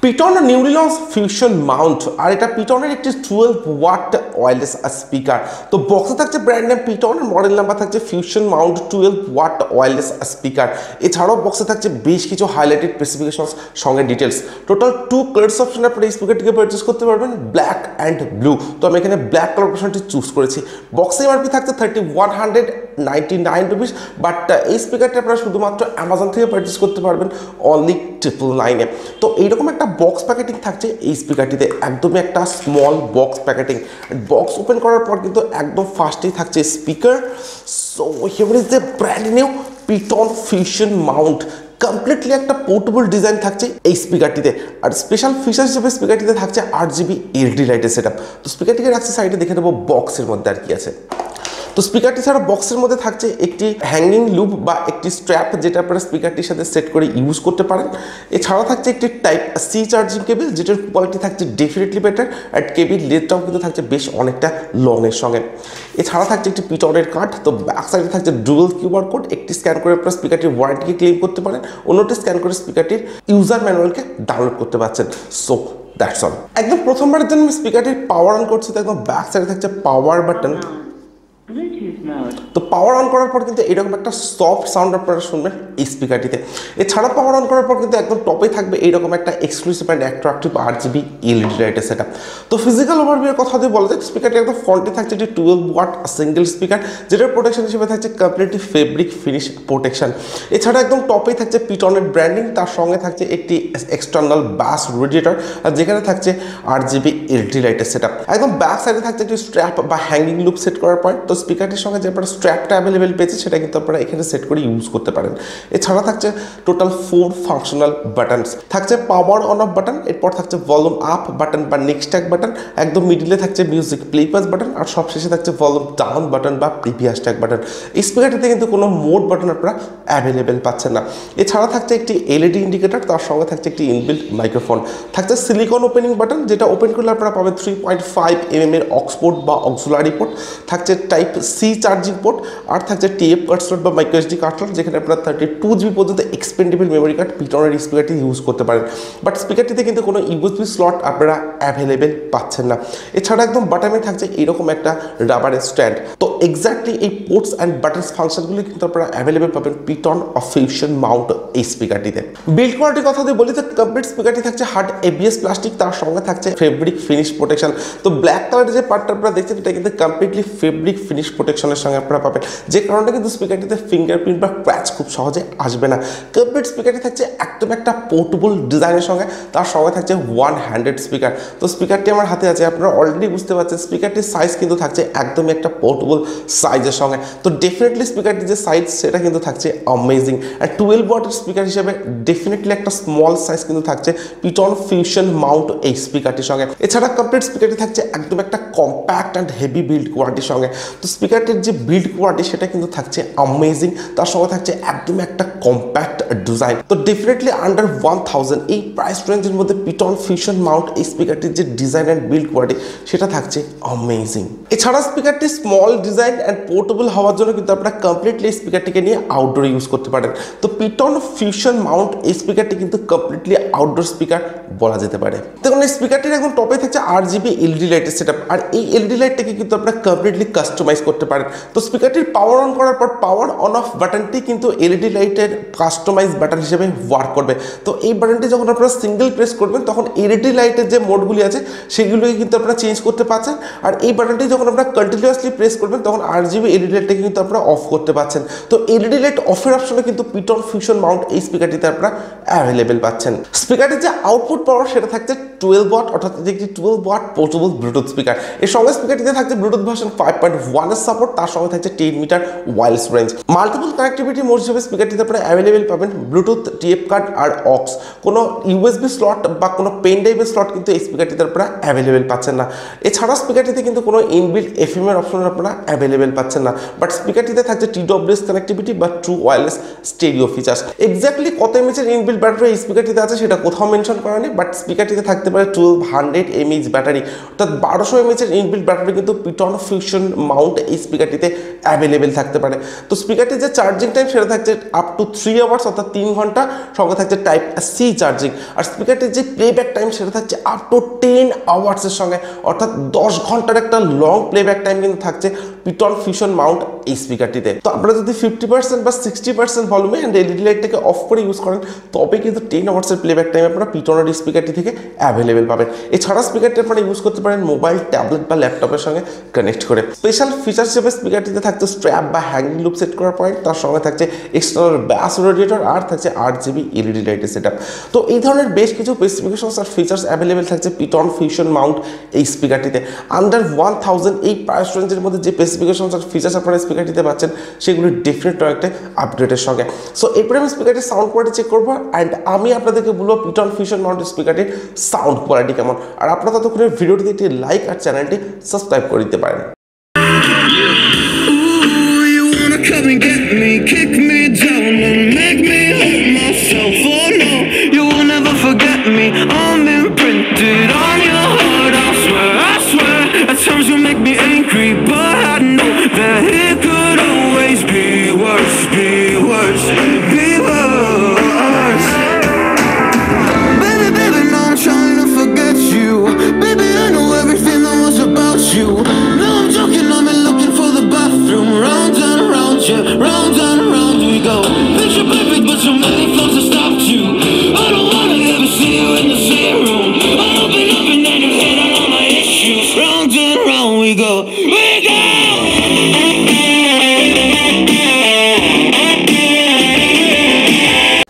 Ptron newly launch fusion mount আর এটা পিটনের একটি 12 ওয়াট ওয়্যারলেস স্পিকার। তো বক্সে থাকছে brand name pTron, model number থাকছে fusion mount 12 watt wireless speaker. এছাড়াও বক্সে থাকছে বেশ কিছু হাইলাইটেড স্পেসিফিকেশনস সঙ্গে ডিটেলস। টোটাল 2 কালার্স অপশন আপনারা এই স্পিকারটিকে পারচেস করতে পারবেন, ব্ল্যাক অ্যান্ড ব্লু। তো আমি এখানে ব্ল্যাক কালার অপশনটি চুজ করেছি। বক্সে এমআরপি থাকছে 3199 রুপিস, বাট এই স্পিকারটা আপনারা শুধুমাত্র অ্যামাজন থেকে পারচেস করতে পারবেন অনলি 999-এ। তো এইরকম একটা বক্স প্যাকেটিং থাকছে এই স্পিকারটিতে, একদমই একটা small box packeting. Box open করার পর কিন্তু একদম ফার্স্টেই থাকছে speaker. So here is the brand new পিটন ফিউশন মাউন্ট। কমপ্লিটলি একটা পোর্টেবল ডিজাইন থাকছে এই স্পিকারটিতে। আর স্পেশাল ফিচার হিসেবে স্পিকারটিতে থাকছে 8GB এলইডি লাইটের সেটআপ। তো স্পিকারটিকে রাখছি সাইডে, দেখে নেবো বক্সের মধ্যে আর কি আছে। তো স্পিকারটি ছাড়া বক্সের মধ্যে থাকছে একটি হ্যাঙ্গিং লুপ বা একটি স্ট্র্যাপ, যেটা আপনারা স্পিকারটির সাথে সেট করে ইউজ করতে পারেন। এছাড়াও থাকছে একটি টাইপ সি চার্জিং কেবল, যেটার কোয়ালিটি থাকছে ডেফিনেটলি বেটার। আর কেবিল লেন্থটাও কিন্তু থাকছে বেশ অনেকটা লংয়ের সঙ্গে। এছাড়া থাকছে একটি পিটনের কার্ড। তো ব্যাক সাইডে থাকছে ডুয়াল কিউআর কোড, একটি স্ক্যান করে আপনারা স্পিকারটির ওয়ারেন্টিকে ক্লেম করতে পারেন, অন্যটি স্ক্যান করে স্পিকারটির ইউজার ম্যানুয়ালকে ডাউনলোড করতে পারছেন। So that's all. একদম প্রথমবারের জন্য আমি স্পিকারটির পাওয়ার অন করছি, তো একদম ব্যাক সাইডে থাকছে পাওয়ার বাটন। তো পাওয়ার অন করার পর কিন্তু এরকম একটা সফট সাউন্ড আপনারা শুনবেন এই স্পিকারটিতে। এছাড়া পাওয়ার অন করার পর কিন্তু একদম টপে থাকবে এইরকম একটা exclusive and attractive 8GB LED লাইটের সেটআপ। তো ফিজিক্যাল ওভারভিউর কথা যদি বলা যায়, স্পিকারটি একদম ফ্রন্টে থাকছে একটি 12 ওয়াট সিঙ্গেল স্পিকার, যেটার প্রোটেকশন হিসেবে থাকছে কমপ্লিটলি ফেব্রিক ফিনিশ প্রোটেকশন। এছাড়া একদম টপেই থাকছে পিটনের ব্র্যান্ডিং, তার সঙ্গে থাকছে একটি এক্সটার্নাল বাস রেডিয়েটর, আর যেখানে থাকছে 8GB এলইডি লাইটের সেটআপ। একদম ব্যাক সাইডে থাকছে একটি স্ট্র্যাপ বা হ্যাঙ্গিং লুপ সেট করার পর। তো স্পিকারটির সঙ্গে যে আপনারা স্ট্র্যাপটা অ্যাভেলেবেল পেয়েছে সেটা কিন্তু আপনারা এখানে সেট করে ইউজ করতে পারেন। এছাড়া থাকছে টোটাল 4 ফাংশনাল বাটনস। থাকছে পাওয়ার অন অফ বাটন, এরপর থাকছে ভলিউম আপ বাটন বা নেক্সট ট্যাগ বাটন, একদম মিডিলে থাকছে মিউজিক প্লে পাস বাটন, আর সবশেষে থাকছে ভলিউম ডাউন বাটন বা প্রিভিয়াস ট্যাগ বাটন। এই স্পিকারটিতে কিন্তু কোনো মোড বাটন আপনারা অ্যাভেলেবেল পাচ্ছেন না। এছাড়া থাকছে একটি এলইডি ইন্ডিকেটর, তার সঙ্গে থাকছে একটি ইনবিল্ট মাইক্রোফোন। থাকছে সিলিকন ওপেনিং বাটন, যেটা ওপেন করলে আপনারা পাবেন 3.5mm এর অক্স পোর্ট বা অক্সিলারি পোর্ট। থাকছে টাইপ সি চার্জিং পোর্ট, আর থাকছে টিএফ কার্ড স্লট বা মাইক্রো এসডি কার্ড স্লট, যেখানে আপনারা 32GB পর্যন্ত এক্সপেন্ডেবল মেমোরি কার্ড পিটনের স্পিকারটি ইউজ করতে পারেন। বাট স্পিকারটিতে কিন্তু কোনো ইউএসবি স্লট আপনারা অ্যাভেলেবেল পাচ্ছেন না। এছাড়া একদম বাটামে থাকছে এরকম একটা রাবারের স্ট্যান্ড। তো এক্স্যাক্টলি এই পোর্টস অ্যান্ড বাটনস ফাংশনগুলি কিন্তু আপনারা অ্যাভেলেবেল পাবেন পিটন ফিউশন মাউন্ট এই স্পিকারটিতে। বিল্ড কোয়ালিটির কথা যদি বলি, তো কমপ্লিট স্পিকারটি থাকছে হার্ড এবিএস প্লাস্টিক, তার সঙ্গে থাকছে ফেব্রিক ফিনিশ প্রোটেকশন। তো ব্ল্যাক কালারের যে পার্টটা আপনারা দেখছেন, এটা কিন্তু কমপ্লিটলি ফেব্রিক ফিনিশ প্রোটেকশনের সঙ্গে আপনারা পাবেন, যে কারণে কিন্তু স্পিকারটিতে ফিঙ্গারপ্রিন্ট বা ক্র্যাচ খুব সহজে আসবে না। কমপ্লিট স্পিকারটি থাকছে একদম একটা পোর্টেবল ডিজাইনের সঙ্গে, তার সঙ্গে থাকছে ওয়ান হ্যান্ডেড স্পিকার। তো স্পিকারটি আমার হাতে আছে, আপনারা অলরেডি বুঝতে পারছেন স্পিকারটির সাইজ কিন্তু থাকছে একদমই একটা পোর্টেবল সাইজের সঙ্গে। তো ডেফিনেটলি স্পিকারটির যে সাইজ সেটা কিন্তু থাকছে অ্যামেজিং। আর 12 ওয়াটের স্পিকার হিসেবে ডেফিনেটলি একটা স্মল সাইজ কিন্তু থাকছে পিটন ফিউশন মাউন্ট এই স্পিকারটির সঙ্গে। এছাড়া কমপ্লিট স্পিকারটি থাকছে একদম একটা কম্প্যাক্ট অ্যান্ড হেভি বিল্ড কোয়ালিটির সঙ্গে। তো স্পিকারটির যে বিল্ড কোয়ালিটি সেটা কিন্তু থাকছে অ্যামেজিং, তার সঙ্গে থাকছে একদম একটা কম্প্যাক্ট ডিজাইন। তো ডেফিনেটলি আন্ডার 1000 এই প্রাইস রেঞ্জের মধ্যে পিটন ফিউশন মাউন্ট এই স্পিকারটির যে ডিজাইন অ্যান্ড বিল্ড কোয়ালিটি সেটা থাকছে অ্যামেজিং। এছাড়া স্পিকারটি স্মল ডিজাইন অ্যান্ড পোর্টেবল হওয়ার জন্য কিন্তু আপনারা কমপ্লিটলি এই স্পিকারটিকে নিয়ে আউটডোরে ইউজ করতে পারেন। তো পিটন ফিউশন মাউন্ট এই স্পিকারটি কিন্তু কমপ্লিটলি আউটডোর স্পিকার বলা যেতে পারে। দেখুন এই স্পিকারটির একদম টপে থাকছে 8GB এলইডি লাইটের সেটআপ, আর এই এলইডি লাইটটাকে কিন্তু আপনারা কমপ্লিটলি কাস্টমাইজ করতে পারেন। তো স্পিকারটির পাওয়ার অন করার পর পাওয়ার অন অফ বাটনটি কিন্তু এলইডি লাইটের কাস্টমাইজ বাটন হিসেবে ওয়ার্ক করবে। তো এই বাটনটি যখন আপনারা সিঙ্গেল প্রেস করবেন, তখন এলইডি লাইটের যে মোডগুলি আছে সেগুলোকে কিন্তু আপনারা চেঞ্জ করতে পারছেন। আর এই বাটনটি যখন আপনারা কন্টিনিউয়াসলি প্রেস করবেন, তখন 8GB এলইডি লাইটটাকে কিন্তু আপনারা অফ করতে পারছেন। তো এলইডি লাইট অফের অপশনে কিন্তু পিটন ফিউশন মাউন্ট এই স্পিকারটিতে আপনারা অ্যাভেলেবেল পাচ্ছেন। স্পিকারটির যে আউটপুট পাওয়ার সেটা থাকছে 12 ওয়াট, অর্থাৎ একটি 12 ওয়াট পোর্টেবল ব্লুটুথ স্পিকার। এর সঙ্গে স্পিকারটিতে থাকছে ব্লুটুথ ভার্সন 5.1 এর সাপোর্ট, তার সঙ্গে থাকছে 10 metre wireless range. Multiple connectivity mode হিসেবে স্পিকারটিতে আপনারা অ্যাভেলেবেল পাবেন ব্লুটুথ, টিএফ কার্ড আর অক্স। কোনো ইউএসবি স্লট বা কোনো পেন ড্রাইভের স্লট কিন্তু এই স্পিকারটিতে আপনারা অ্যাভেলেবেল পাচ্ছেন না। এছাড়া স্পিকারটিতে কিন্তু কোনো ইনবিল্ট এফএম এর অপশন আপনারা অ্যাভেলেবেল পাচ্ছেন না। বাট স্পিকারটিতে থাকছে TWS কানেক্টিভিটি বা true wireless stereo features. Exactly কত এমএএইচ এর ইনবিল্ট ব্যাটারি এই স্পিকারটিতে আছে সেটা কোথাও মেনশন করা নেই, বাট স্পিকারটিতে থাকতে পারে 1200 mAh ব্যাটারি, অর্থাৎ 1200 mAh এর ইনবিল্ট ব্যাটারি কিন্তু পিটন ফিউশন মাউন্ট এই স্পিকারটিতে অ্যাভেলেবেল থাকতে পারে। তো স্পিকারটির যে চার্জিং টাইম সেটা থাকছে আপ টু 3 আওয়ার্স অর্থাৎ 3 ঘন্টা, সঙ্গে থাকছে টাইপ সি চার্জিং। আর স্পিকারটির যে প্লেব্যাক টাইম সেটা থাকছে আপ টু 10 আওয়ার্সের সঙ্গে, অর্থাৎ 10 ঘন্টার একটা লং প্লেব্যাক টাইম কিন্তু থাকছে পিটন ফিউশন মাউন্ট এই স্পিকারটিতে। তো আপনারা যদি 50% বা 60% ভলিউমে অ্যান্ড এলইডি লাইটটাকে অফ করে ইউজ করেন তবে কিন্তু 10 আওয়ার্সের প্লেব্যাক টাইম আপনারা পিটনের স্পিকারটি থেকে অ্যাভেলেবেল পাবেন। এছাড়া স্পিকারটি আপনারা ইউজ করতে পারেন মোবাইল, ট্যাবলেট বা ল্যাপটপের সঙ্গে কানেক্ট করে। স্পেশাল ফিচার হিসেবে স্পিকারটিতে থাকছে স্ট্র্যাপ বা হ্যাঙ্গিং লুপ সেট করার পয়েন্ট, তার সঙ্গে থাকছে এক্সটার্নাল ব্যাস রেডিয়েটর, আর থাকছে 8 জিবি এলইডি লাইটের সেটআপ। তো এই ধরনের বেশ কিছু স্পেসিফিকেশনস আর ফিচার্স অ্যাভেলেবেল থাকছে পিটন ফিউশন মাউন্ট এই স্পিকারটিতে। আন্ডার 1000 এই প্রাইস রেঞ্জের মধ্যে যে স্পেসিফিকেশনস আর ফিচার্স আপনারা স্পিকারটিতে পাচ্ছেন সেগুলি ডেফিনেট একটা আপডেটের সঙ্গে। সো এরপরে আমি স্পিকারটির সাউন্ড কোয়ালিটি চেক করবো অ্যান্ড আমি আপনাদেরকে বলবো পিটন ফিউশন মাউন্ট স্পিকারটির সাউন্ড কোয়ালিটি কেমন। আর আপনারা ততক্ষণে ভিডিওটিতে একটি লাইক আর চ্যানেলটি সাবস্ক্রাইব করে দিতে পারেন। Come and get me, kick me down and make me hurt myself. Oh no, you will never forget me. I'm imprinted on your heart, I swear. At times you make me angry, but I know that it could always be worse, be worse, be worse. Baby, no, I'm trying to forget you. Baby, I know everything that was about you. No, I'm joking, I'm looking for the bathroom. Round and round, yeah, round and round we go. Picture perfect, but so many flaws have stopped you. I don't wanna ever see you in the same room. I open up and then you hit on all my issues. Round and round we go, we go.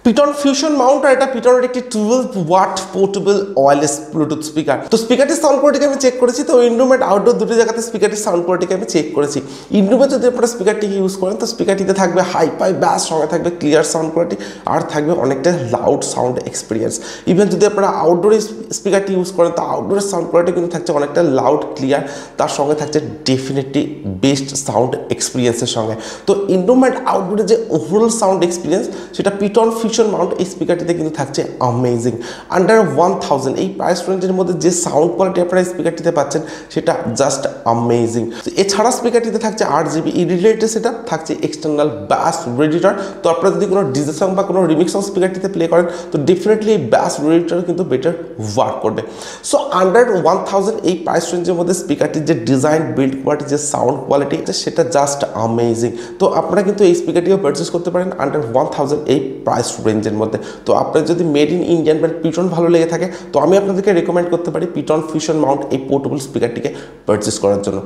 PTron fusion mount আর এটা পিটনের একটি 12 watt portable wireless Bluetooth speaker. তো স্পিকারটির sound কোয়ালিটিকে আমি check করেছি। তো indoor and outdoor দুটি জায়গাতে স্পিকারটির সাউন্ড কোয়ালিটিকে আমি চেক করেছি। ইনডোরে যদি আপনারা স্পিকারটিকে ইউজ করেন তো স্পিকারটিতে থাকবে হাই-ফাই ব্যাস, সঙ্গে থাকবে ক্লিয়ার সাউন্ড কোয়ালিটি আর থাকবে অনেকটা লাউড সাউন্ড এক্সপিরিয়েন্স। ইভেন যদি আপনারা আউটডোরে স্পিকারটি ইউজ করেন তো আউটডোরের সাউন্ড কোয়ালিটি কিন্তু থাকছে অনেকটা লাউড ক্লিয়ার, তার সঙ্গে থাকছে ডেফিনেটলি বেস্ট সাউন্ড এক্সপিরিয়েন্সের সঙ্গে। তো ইনডোর এন্ড আউটডোরের যে ওভারঅল সাউন্ড এক্সপিরিয়েন্স সেটা পিটন ফিউশন মাউন্ট এই স্পিকারটিতে কিন্তু থাকছে অ্যামেজিং। আন্ডার 1000 এই প্রাইস রেঞ্জের মধ্যে যে সাউন্ড কোয়ালিটি আপনারা স্পিকারটিতে পাচ্ছেন সেটা জাস্ট অ্যামেজিং। এছাড়া স্পিকারটিতে থাকছে 8 জিবি এলইডি লাইটের সেটআপ, থাকছে এক্সটার্নাল ব্যাস রেডিয়েটর। তো আপনারা যদি কোনো ডিজে সং বা কোনো রিমিক্স সং স্পিকারটিতে প্লে করেন তো ডেফিনেটলি এই ব্যাস রেডিয়েটর কিন্তু বেটার ওয়ার্ক করবে। সো আন্ডার 1000 এই প্রাইস রেঞ্জের মধ্যে স্পিকারটির যে ডিজাইন, বিল্ড কোয়ালিটি, যে সাউন্ড কোয়ালিটি সেটা জাস্ট অ্যামেজিং। তো আপনারা কিন্তু এই স্পিকারটিও পারচেস করতে পারেন আন্ডার 1000 এই প্রাইস রেঞ্জের মধ্যে। তো আপনার যদি মেড ইন ইন্ডিয়ান ব্র্যান্ড পিটন ভালো লেগে থাকে তো আমি আপনাদেরকে রেকমেন্ড করতে পারি পিটন ফিউশন মাউন্ট এই পোর্টেবল স্পিকারটিকে পারচেস করার জন্য।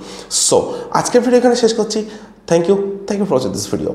সো আজকের ভিডিও এখানে শেষ করছি। Thank you for watching this video.